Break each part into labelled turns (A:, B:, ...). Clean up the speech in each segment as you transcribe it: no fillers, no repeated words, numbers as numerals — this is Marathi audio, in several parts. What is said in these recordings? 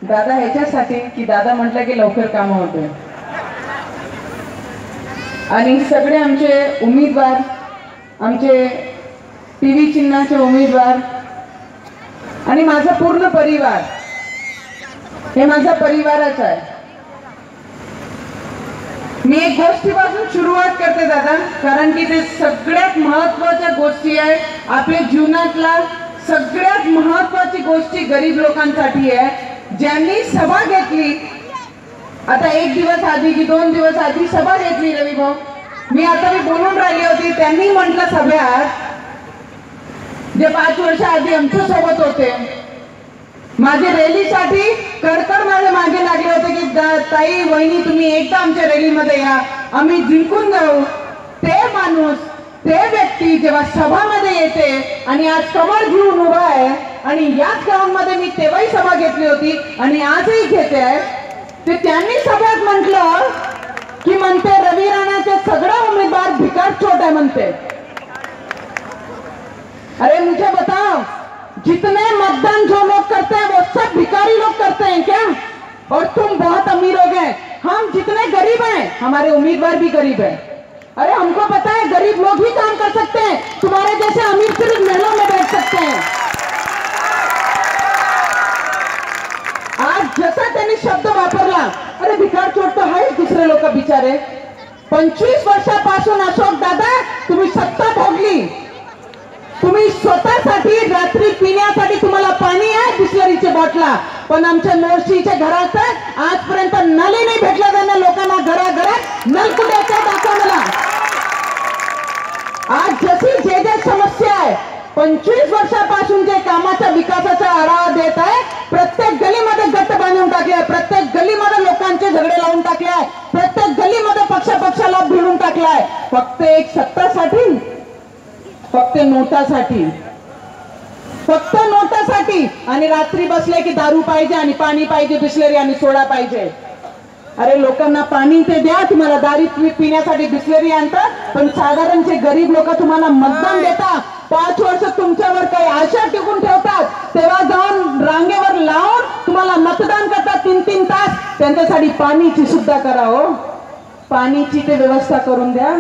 A: दादा ह्याच्यासाठी की दादा म्हटलं की लवकर काम होते आणि सगळे आमचे उमेदवार, आमचे टीव्ही चिन्हाचे उमेदवार आणि माझा पूर्ण परिवार, हे माझा परिवारच आहे. मी एक गोष्टीपासून सुरुवात करते दादा, कारण की ते सगळ्यात महत्त्वाच्या गोष्टी आहे. आपल्या जीवनातला सगळ्यात महत्त्वाची गोष्टी गरीब लोकांसाठी आहे. ज्यांनी सभा घेतली आता एक दिवस आधी की 2 दिवस आधी सभा घेतली रवी भाऊ, मी बोलून राहिली होती, त्यांनी म्हटलं सभेत जे 5 वर्ष आधी आमच्या सोबत होते, माझ्या रॅलीसाठी कडकड माझ्या मागे लागले होते की ताई वहिनी तुम्ही एकदा आमच्या रॅलीमध्ये या, आम्ही जिंकून जाऊ. ते माणूस, ते व्यक्ती जेव्हा सभामध्ये येते आणि आज कमळ घेऊन उभा आहे आणि याच गावांमध्ये मी तेव्हाही सभा घेतली होती आणि आजही घेते आहे, ते त्यांनी सभेत म्हटलं की म्हणते रवी राणाचे सगळे उमेदवार भिकार छोट है म्हणते. अरे मुझे बताओ, जितने मतदान जो लोग करते हैं वो सब भिखारी लोग करते हैं क्या? और तुम बहुत अमीर हो गए. हम जितने गरीब हैं हमारे उम्मीदवार भी गरीब हैं. अरे हमको पता है गरीब लोग ही काम कर सकते हैं, तुम्हारे जैसे अमीर सिर्फ महलों में बैठ सकते हैं. आज जसा त्यांनी शब्द वापरला, अरे भिकार चोट तो आहे दुसरे लोक बिचारे. 25 वर्षापासून अशोक दादा तुम्ही सत्ता भोगली, तुम्ही स्वतःसाठी रात्री पिण्यासाठी तुम्हाला पाणी आहे बिस्लरीचे बॉटला, पण आमच्या मोर्शीच्या घरात आजपर्यंत नली नाही भेटला. त्यांना लोकांना घराघरात नलकुड्याचा दाखवा मला. आज जशी जे समस्या आहे 25 वर्षापासून जे कामाच्या विकासाचा आढावा देत आहे, प्रत्येक गलीमध्ये गट बांधून टाकले, प्रत्येक गलीमध्ये लोकांचे झगडे लावून टाकले आहे, प्रत्येक गलीमध्ये पक्षाला भिडून टाकलाय. फक्त एक सत्तासाठी, फक्त नोटासाठी, फक्त नोटासाठी. आणि रात्री बसले की दारू पाहिजे आणि पाणी पाहिजे, बिस्लरी आणि सोडा पाहिजे. अरे लोकांना पाणी ते द्या, तुम्हाला दारू पिण्यासाठी बिस्लरी आणतात, पण साधारण जे गरीब लोक तुम्हाला मतदान देतात, 5 वर्ष तुमच्यावर काही आशा टिकून ठेवतात, तेव्हा जाऊन रांगेवर लावून तुम्हाला मतदान करतात 3-3 तास, त्यांच्यासाठी पाणीची सुद्धा करा हो, पाणीची ते व्यवस्था करून द्या.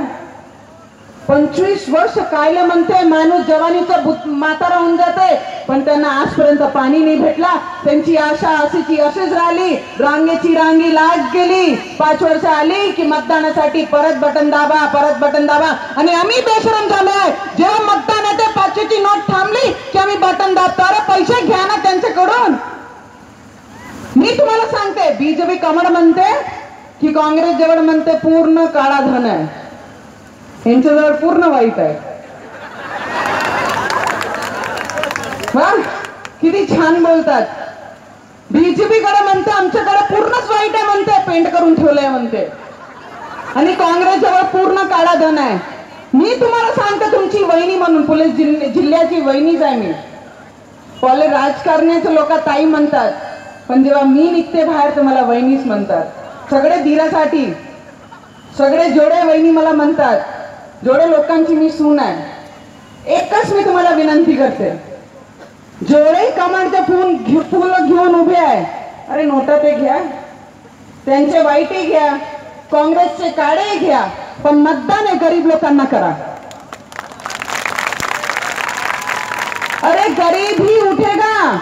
A: 25 वर्ष कायले म्हणते माणूस जवानीचा म्हातारा होऊन जाते, पण त्यांना आजपर्यंत पाणी नाही भेटला. त्यांची आशा अशीची अशीच राहिली, रांगेची रांगी लाट गेली. 5 वर्ष आली की मतदानासाठी परत बटन दाबा, परत बटन दाबा. आणि आम्ही बेशरम झालोय, जेव्हा मतदान येते 5ची नोट थांबली की आम्ही बटन दाबतो. अरे पैसे घ्या ना त्यांच्याकडून. मी तुम्हाला सांगते, बीजेपी कमळ म्हणते की काँग्रेस जवळ म्हणते पूर्ण काळा धन आहे, यांच्याजवळ पूर्ण वाईट आहे. किती छान बोलतात. बीजेपी कडे म्हणते आमच्याकडे पूर्णच वाईट आहे म्हणते, पेंट करून ठेवलंय म्हणते, आणि काँग्रेस जवळ पूर्ण काळा धन आहे. मी तुम्हाला सांगते, तुमची वहिनी म्हणून पोलीस जिल्ह्याची वहिनीच आहे मी. पहिले राजकारण्याचे लोक ताई म्हणतात, पण जेव्हा मी निघते बाहेर तर मला वहिनीच म्हणतात. सगळे धीरासाठी, सगळे जोडे वहिनी मला म्हणतात. जोडे लोकांची मी सून आहे. एकच मी तुम्हाला विनंती करते, जोडे कमांडचे फूल घेऊन उभे आहे, अरे नोटा ते घ्या, त्यांचे वाईटही घ्या, काँग्रेसचे काळे घ्या, पण मतदान हे गरीब लोकांना करा. अरे गरीब ही उठेगा.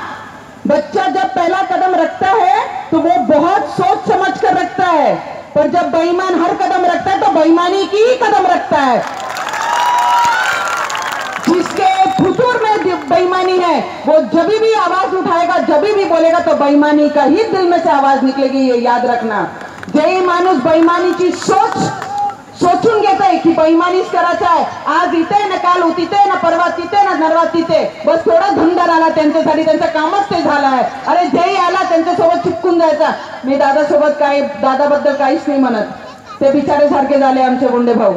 A: बच्चा जब पहला कदम रखता है तो वो बहुत सोच समझ कर रखता है, पर जब बेईमान हर कदम रखता है तो बेईमानी की ही कदम रखता है. जिसके फुतूर में बेईमानी है वो जब भी आवाज उठाएगा, जब भी बोलेगा तो बेईमानी का ही दिल में से आवाज निकलेगी. ये याद रखना. जे माणूस बेईमानीची सोचून घेते की बेईमानीच करायचं आहे, आज इथे ना काल तिथे ना परवा तिथे ना नरवा तिथे, बस थोडा धंदा आला त्यांच्यासाठी, त्यांचं कामच ते झालं आहे. अरे जेही आला त्यांच्यासोबत चिपकून जायचा. मी दादासोबत काही, दादाबद्दल काहीच नाही म्हणत, ते बिचारे सारखे झाले आमचे गुंडे भाऊ,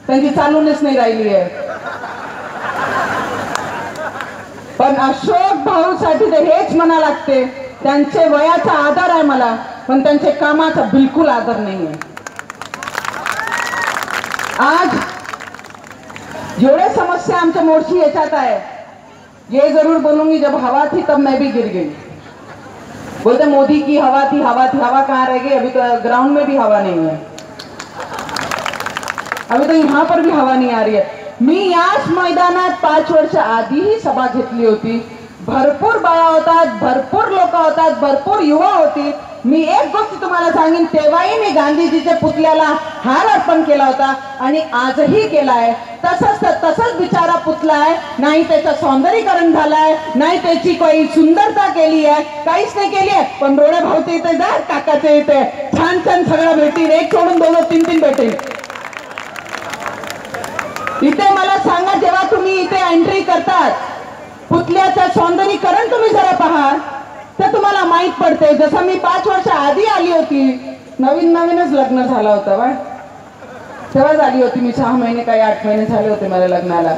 A: त्यांची चालूनच नाही राहिली आहे. पण अशोक भाऊसाठी तर हेच म्हणा लागते, त्यांचे वयाचा आदर आहे मला, पण त्यांचे कामाचा बिलकुल आदर नाही आहे. आज जेवढे समस्या आमच्या मोर्शी याच्यात आहे, ये जरूर बोलूंगी जब हवा थी तब मैं भी गिर गई. बोलते मोदी की हवा थी, हवा थी, हवा कहाँ रह गई? अभी तो ग्राउंड में भी हवा नहीं है, अभी तो यहाँ पर भी हवा नहीं आ रही है. मी याच मैदानात 5 वर्ष आधीही सभा घेतली होती. भरपूर बाया होतात, भरपूर लोक होतात, भरपूर युवा होती. मी एक गोष्ट तुम्हाला सांगेन, तेव्हाही मी गांधीजीच्या पुतळ्याला हार अर्पण केला होता आणि आजही केलाय. तसंच बिचारा पुतळा आहे, नाही त्याचं सौंदर्यीकरण झालंय, नाही त्याची काही सुंदरता केली आहे, काहीच नाही केली आहे. पण रोडे भावते इथे जा, काकाचे इथे छान छान सगळं भेटील, एक सोडून 2-3 भेटेल. इथे मला सांगा, जेव्हा तुम्ही इथे एंट्री करतात, पुतळ्याचं सौंदर्यीकरण तुम्ही जरा पहा, तर तुम्हाला माहित पडते. जसं मी 5 वर्ष आधी आली होती, नवीनच लग्न झालं होतं बा, तेव्हाच आली होती मी. 6 महिने काही 8 महिने झाले होते मला लग्नाला.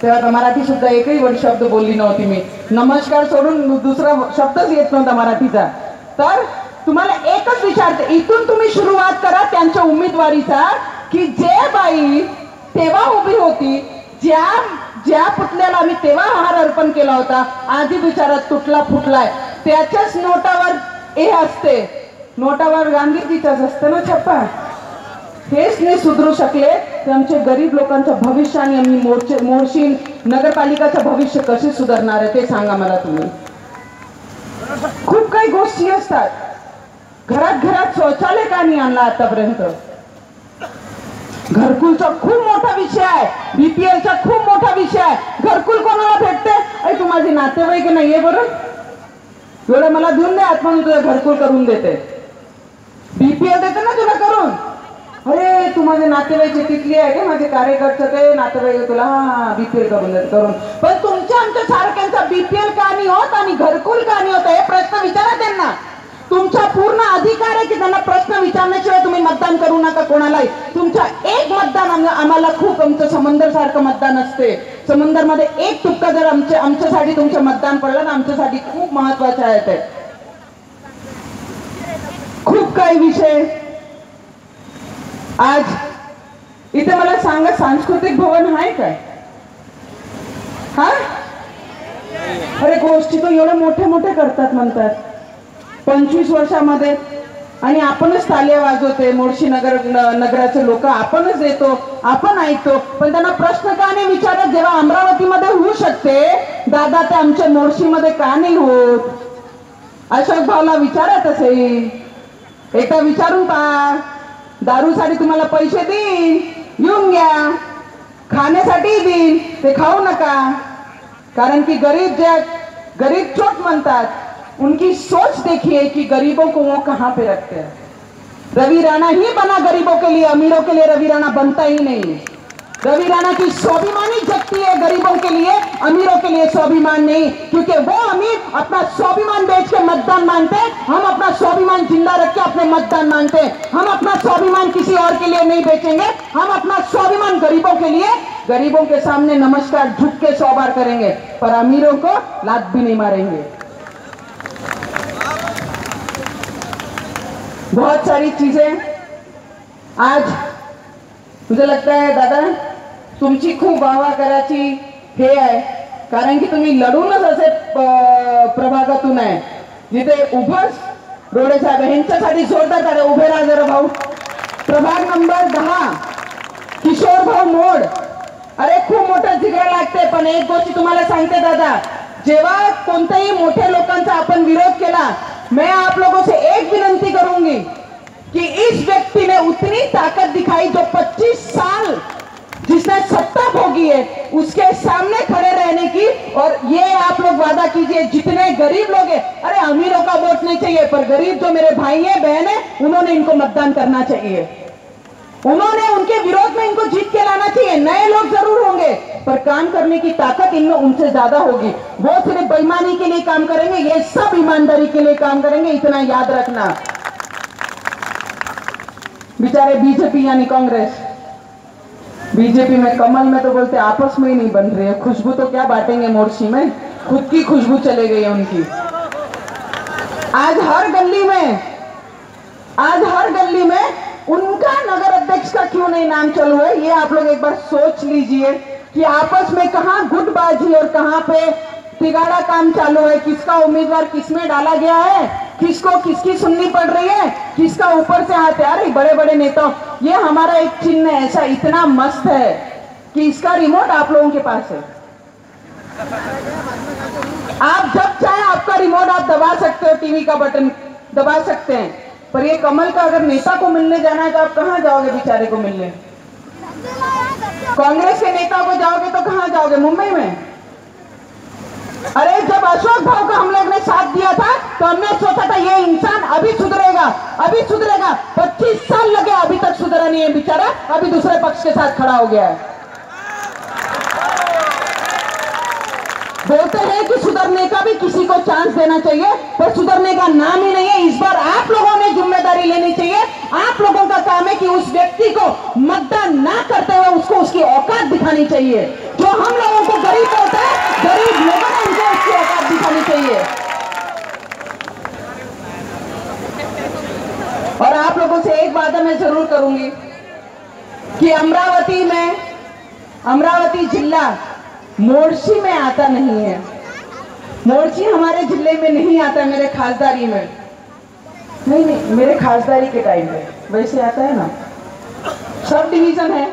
A: तेव्हा तर मराठी सुद्धा एकही शब्द बोलली नव्हती मी. नमस्कार सोडून दुसरा शब्दच येत नव्हता मराठीचा. तर तुम्हाला एकच विचारते, इथून तुम्ही सुरुवात करा त्यांच्या उमेदवारीचा, की जे बाई तेव्हा उभी होती, ज्या पुतळ्याला आम्ही तेव्हा हार अर्पण केला होता, आधी बिचारा तुटला फुटलाय, त्याच्याच नोटावर हे असते, नोटावर गांधीजीचाच असतं ना छप्पा. हेच नाही सुधरू शकले तर आमचे गरीब लोकांचं भविष्य आणि आम्ही मोर्शी नगरपालिकाचं भविष्य कसे सुधारणार आहे ते सांगा मला तुम्ही. खूप काही गोष्टी असतात. घरात शौचालय का नाही आणला आतापर्यंत? घरकुलचा खूप मोठा विषय आहे, बीपीएलचा खूप मोठा विषय आहे. घरकुल कोणाला भेटते? अरे तू माझे नातेवाईक नाहीये बरं, एवढं मला देऊन दे, आत्मा तुझं घरकुल करून देते. बीपीएल देते ना तुला करून, अरे तू माझे नातेवाईक तिथली आहे का, माझे कार्यकर्ते ते नातेवाईक तुला हा बीपीएल करून देते करून. पण तुमच्या आमच्या सारख्यांचा बीपीएल का नाही होत आणि घरकुल का नाही होत हे प्रश्न विचारा त्यांना. तुमचा पूर्ण अधिकार आहे की त्यांना प्रश्न विचारण्याशिवाय तुम्ही मतदान करू नका कोणालाही. तुमचा एक मतदान आम्हाला खूप, आमचं समंदर सारखं मतदान असते. समंदर मध्ये एक तुक्का जर आमच्यासाठी तुमचं मतदान पडलं ना, आमच्यासाठी खूप महत्वाचं आहे ते. खूप काही विषय आज इथे मला सांगा, सांस्कृतिक भवन आहे काय? हा, अरे गोष्टी तो एवढे मोठे करतात म्हणतात 25 वर्षामध्ये, आणि आपणच तालिया वाजवते. मोर्शी नगराचे लोक आपणच येतो, आपण ऐकतो, पण त्यांना प्रश्न का नाही विचारत? जेव्हा अमरावतीमध्ये होऊ शकते दादा, ते आमच्या मोर्शीमध्ये का नाही होत? अशोक भाऊला विचारत असेल, एकदा विचारून पहा. दारूसाठी तुम्हाला पैसे देईन, घेऊन घ्या. खाण्यासाठी देईन, ते खाऊ नका. कारण की गरीब चोट म्हणतात. उनकी सोच देखिए कि गरीबों को वो कहां पे रखते हैं. रवि राणा ही बना गरीबों के लिए, अमीरों के लिए रवि राणा बनता ही नहीं. रवि राणा की स्वाभिमान ही जगती है गरीबों के लिए, अमीरों के लिए स्वाभिमान नहीं. क्योंकि वो अमीर अपना स्वाभिमान बेच के मतदान मांगते, हम अपना स्वाभिमान जिंदा रख के अपने मतदान मांगते. हम अपना स्वाभिमान किसी और के लिए नहीं बेचेंगे, हम अपना स्वाभिमान गरीबों के लिए, गरीबों के सामने नमस्कार झुक के 100 बार करेंगे, पर अमीरों को लात भी नहीं मारेंगे. बहुत सारी चीजें आज मुझे लगता है दादा तुमची खूप वाहवा करायची हे आहे, कारण की तुम्ही लढूनच असे प्रभागातून आहे जिथे उभंच रोडे साहेब यांच्यासाठी जोरदार टाळ्या. उभे राहा जरा भाऊ. प्रभाग नंबर 10 किशोर भाऊ मोड. अरे खूप मोठं जिगरा लागते, पण एक गोष्ट तुम्हाला सांगते दादा, जेव्हा कोणत्याही मोठ्या लोकांचा आपण विरोध केला, मैं आप लोगों से एक विनंती करूंगी कि इस व्यक्ति ने उतनी ताकत दिखाई जो 25 साल जिसने सत्ता भोगी है उसके सामने खड़े रहने की. और ये आप लोग वादा कीजिए, जितने गरीब लोग हैं, अरे अमीरों का वोट नहीं चाहिए, पर गरीब जो मेरे भाई हैं बहन है उन्होंने इनको मतदान करना चाहिए. उन्होंने उनके विरोध में इनको जीत के लाना चाहिए. नए लोग जरूर होंगे, पर काम करने की ताकत इनमें उनसे ज्यादा होगी. वो सिर्फ बेईमानी के लिए काम करेंगे, ये सब ईमानदारी के लिए काम करेंगे, इतना याद रखना. बेचारे बीजेपी यानी कांग्रेस, बीजेपी में कमल में तो बोलते आपस में ही नहीं बन रहे हैं, खुशबू तो क्या बांटेंगे मोर्शी में, खुद की खुशबू चले गई है उनकी. आज हर गली में उनका नगर अध्यक्ष का क्यों नहीं नाम चालू है, ये आप लोग एक बार सोच लीजिए कि आपस में कहां गुटबाजी और कहां पे तिगाड़ा काम चालू है, किसका उम्मीदवार किसमें डाला गया है, किसको किसकी सुननी पड़ रही है, किसका ऊपर से हाथ है। अरे बड़े बड़े नेताओं, ये हमारा एक चिन्ह ऐसा इतना मस्त है कि इसका रिमोट आप लोगों के पास है। आप जब चाहे आपका रिमोट आप दबा सकते हो, टीवी का बटन दबा सकते हैं, पर ये कमल का अगर नेता को मिलने जाना है तो आप कहां जाओगे बेचारे को मिलने? कांग्रेस के नेता को जाओगे तो कहां जाओगे? मुंबई में। अरे जब अशोक भाव का हम लोग ने साथ दिया था तो हमने सोचा था ये इंसान अभी सुधरेगा, अभी सुधरेगा। 25 साल लगे, अभी तक सुधरा नहीं है बेचारा, अभी दूसरे पक्ष के साथ खड़ा हो गया है। बोलते हैं कि सुधरने का भी किसी को चांस देना चाहिए, पर सुधरने का नाम ही नहीं है। इस बार आप लोगों ने जिम्मेदारी लेनी चाहिए। आप लोगों का काम है कि उस व्यक्ति को मतदान ना करते हुए उसको उसकी औकात दिखानी चाहिए। जो हम लोगों को गरीब होता है, गरीब लोगों ने उनको उसकी औकात दिखानी चाहिए। और आप लोगों से एक वादा मैं जरूर करूंगी कि अमरावती जिला मोर्शी में आता नहीं है। मोर्शी हमारे जिले में नहीं आता, मेरे खासदारी में नहीं, मेरे खासदारी के टाइम में वैसे आता है ना, सब डिवीजन है,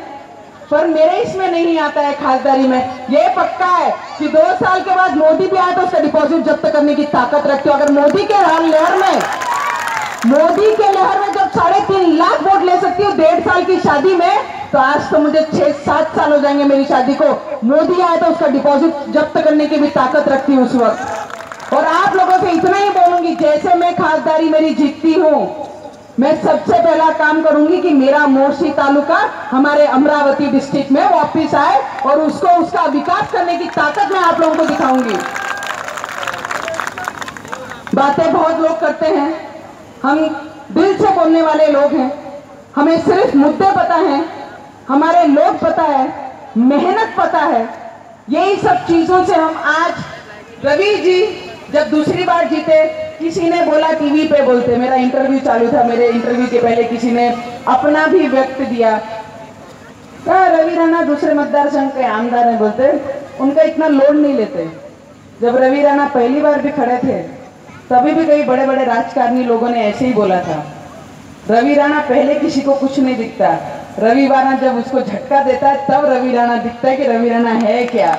A: पर मेरे इसमें नहीं आता है खासदारी में। ये पक्का है कि 2 साल के बाद मोदी भी आए तो उसका डिपॉजिट जब्त करने की ताकत रखते हो। अगर मोदी के लहर में जब 3.5 लाख वोट ले सकती हूँ 1.5 साल की शादी में, तो आज तो मुझे 6-7 साल हो जाएंगे मेरी शादी को। मोदी आए तो उसका डिपॉजिट जब्त करने की भी ताकत रखती हूँ उस वक्त। और आप लोगों से इतना ही बोलूंगी, जैसे मैं खासदारी मेरी जीतती हूँ, मैं सबसे पहला काम करूंगी कि मेरा मोर्शी तालुका हमारे अमरावती डिस्ट्रिक्ट में वापिस आए और उसको उसका विकास करने की ताकत मैं आप लोगों को दिखाऊंगी। बातें बहुत लोग करते हैं, हम दिल से बोलने वाले लोग हैं, हमें सिर्फ मुद्दे पता हैं, हमारे लोग पता है, मेहनत पता है। यही सब चीजों से हम आज रवि जी जब दूसरी बार जीते, किसी ने बोला टीवी पे बोलते, मेरा इंटरव्यू चालू था, मेरे इंटरव्यू के पहले किसी ने अपना भी व्यक्त दिया, रवि राणा दूसरे मतदार संघ के आमदार हैं, बोलते उनका इतना लोड नहीं लेते। जब रवि राणा पहली बार भी खड़े थे तभी भी कई बड़े बड़े राजकारणी लोगों ने ऐसे ही बोला था, रवि राणा पहले किसी को कुछ नहीं दिखता, रवि राणा जब उसको झटका देता है तब रवि राणा दिखता है कि रवि राणा है क्या।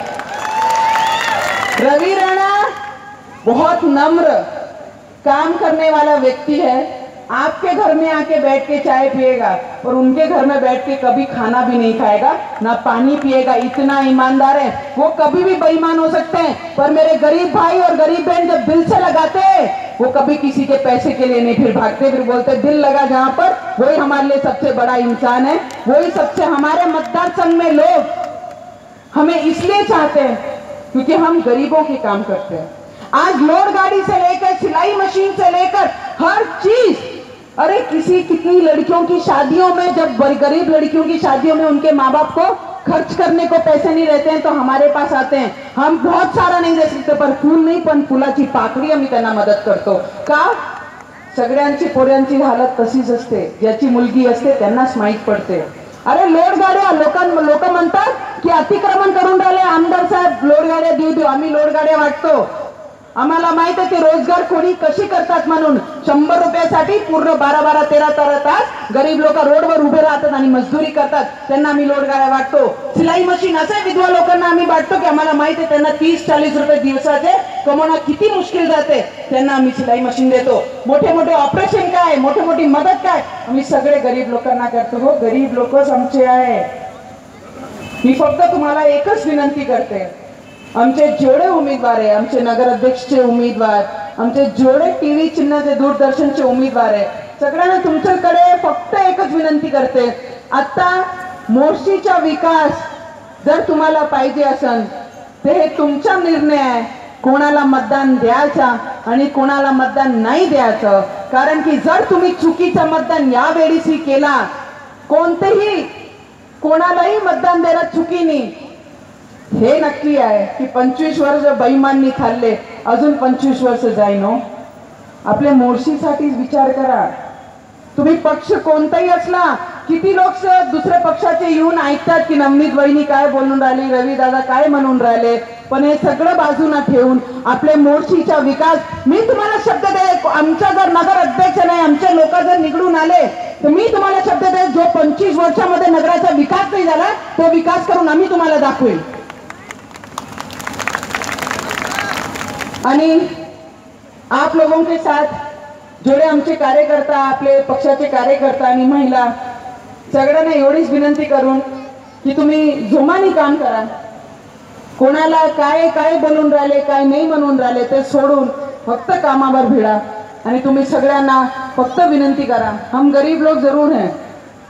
A: रवि राणा बहुत नम्र काम करने वाला व्यक्ति है। आपके घर में आके बैठ के चाय पिएगा और उनके घर में बैठ के कभी खाना भी नहीं खाएगा, ना पानी पिएगा, इतना ईमानदार है। वो कभी भी बेईमान हो सकते हैं, पर मेरे गरीब भाई और गरीब बहन जब दिल से लगाते हैं वो कभी किसी के पैसे के लिए नहीं फिर भागते, फिर बोलते दिल लगा जहां पर वही हमारे लिए सबसे बड़ा इंसान है। वही सबसे हमारे मतदार संघ में लोग हमें इसलिए चाहते हैं क्योंकि हम गरीबों के काम करते हैं। आज लोड गाड़ी से लेकर सिलाई मशीन से लेकर हर चीज, अरे कितनी लड़कियों की शादियों में, जब गरीब लड़कियों की शादियों में उनके माँ बाप को खर्च करने को पैसे नहीं रहते हैं तो हमारे पास आते हैं। हम बहुत सारा नाही दे सकते, पर फूल नाही पण फुलाची पाकळी आम्ही त्यांना मदत करतो का? सगळ्यांची पोऱ्यांची हालत तशीच असते, ज्याची मुलगी असते त्यांनाच माहीत पडते। अरे लोड गाड्या लोक म्हणतात की अतिक्रमण करून राहिले आमदार साहेब, लोड गाड्या देऊ, आम्ही लोड गाड्या वाटतो। आम्हाला माहित आहे ते रोजगार कोणी कशी करतात म्हणून। 100 रुपयासाठी पूर्ण 12-12, 13-13 तास गरीब लोक रोडवर उभे राहतात आणि मजदुरी करतात, त्यांना आम्ही लोड गाड्या वाटतो। सिलाई मशीन असे विधवा लोकांना आम्ही वाटतो की आम्हाला माहित आहे त्यांना 30-40 रुपये दिवसाचे कमवणं किती मुश्किल जाते, त्यांना आम्ही सिलाई मशीन देतो। मोठे मोठे ऑपरेशन काय, मोठी मोठी मदत काय, आम्ही सगळे गरीब लोकांना करतो। हो, गरीब लोकच आमचे आहे। मी फक्त तुम्हाला एकच विनंती करते, आमचे जेवढे उमेदवार आहे, आमचे नगराध्यक्षचे उमेदवार, आमचे जेवढे टीव्ही चिन्हाचे दूरदर्शनचे उमेदवार आहे, सगळ्यांना तुमच्याकडे फक्त एकच विनंती करते, आता मोर्शीचा विकास जर तुम्हाला पाहिजे असेल ते तुमचा निर्णय आहे, कोणाला मतदान द्यायचा आणि कोणाला मतदान नाही द्यायचं। कारण की जर तुम्ही चुकीचं मतदान यावेळी केला, कोणालाही मतदान द्यायला चुकीने, हे नक्की आहे की 25 वर्ष बेईमानी खाल्ले, अजून 25 वर्ष जाईन हो। आपल्या मोर्शीसाठी विचार करा। तुम्ही पक्ष कोणताही असला, किती लोक दुसऱ्या पक्षाचे येऊन ऐकतात की नवनीत वहिनी काय बोलून राहिली, रवी दादा काय म्हणून राहिले, पण हे सगळं बाजूला ठेवून आपले मोर्शीचा विकास, मी तुम्हाला शब्द दे, आमचा जर नगर अध्यक्ष नाही, आमचे लोक जर निवडून आले तर मी तुम्हाला शब्द दे, जो 25 वर्षामध्ये नगराचा विकास नाही झाला तो विकास करून आम्ही तुम्हाला दाखवेल. आणि आप लोगों के साथ जोडे आमचे कार्यकर्ता, आपले पक्षाचे कार्यकर्ता आणि महिला सगळ्यांना एवढीच विनंती करून की तुम्ही जोमाने काम करा. कोणाला काय काय बोलून राहिले, काय नाही म्हणून राहिले ते सोडून फक्त कामावर भिडा. आणि तुम्ही सगळ्यांना फक्त विनंती करा, हम गरीब लोग जरूर हैं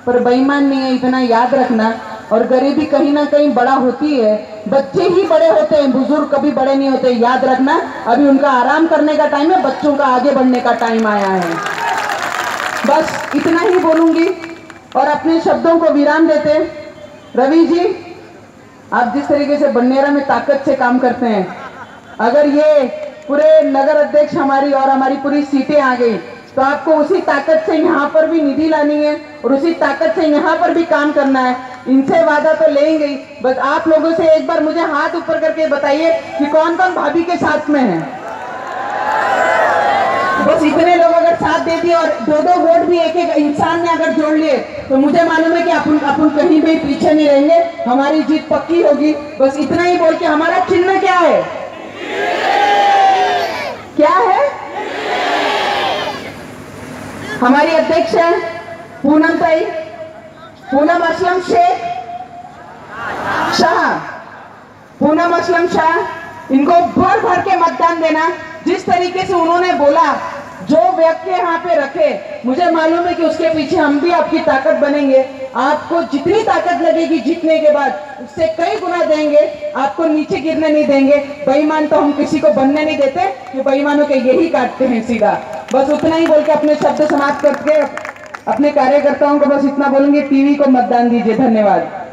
A: पर बेईमान नहीं है, इतना याद रखना. और गरीबी कहीं ना कहीं बड़ा होती है, बच्चे ही बड़े होते हैं, बुजुर्ग कभी बड़े नहीं होते, याद रखना. अभी उनका आराम करने का टाइम है, बच्चों का आगे बढ़ने का टाइम आया है. बस इतना ही बोलूंगी और अपने शब्दों को विराम देते. रवि जी, आप जिस तरीके से बन्नेरा में ताकत से काम करते हैं, अगर ये पूरे नगर अध्यक्ष हमारी और हमारी पूरी सीटें आ गई तो आपको उसी ताकत से यहाँ पर भी निधि लानी है और उसी ताकत से यहाँ पर भी काम करना है. इनसे वादा तो लेंगे ही, बस आप लोगों से एक बार मुझे हाथ ऊपर करके बताइए कि कौन कौन भाभी के साथ में है. बस इतने लोग अगर साथ दे दिए और 2-2 वोट भी एक एक इंसान ने अगर जोड़ लिए तो मुझे मालूम है कि अपन कहीं भी पीछे नहीं रहेंगे, हमारी जीत पक्की होगी. बस इतना ही बोल के, हमारा चिन्ह क्या है? क्या है? हमारी अध्यक्ष है पूनम ताई, पूनम असलम शेख शाह, पूनम असलम शाह. इनको भर भर के मतदान देना. जिस तरीके से उन्होंने बोला, जो व्यक्ति यहाँ पे रखे, मुझे मालूम है कि उसके पीछे हम भी आपकी ताकत बनेंगे. आपको जितनी ताकत लगेगी जीतने के बाद उससे कई गुना देंगे, आपको नीचे गिरने नहीं देंगे. बेईमान तो हम किसी को बनने नहीं देते, कि बेईमानों के यही काटते हैं सीधा. बस उतना ही बोल के अपने शब्द समाप्त करके अपने कार्यकर्ताओं को बस इतना बोलेंगे, टीवी को मतदान दीजिए. धन्यवाद.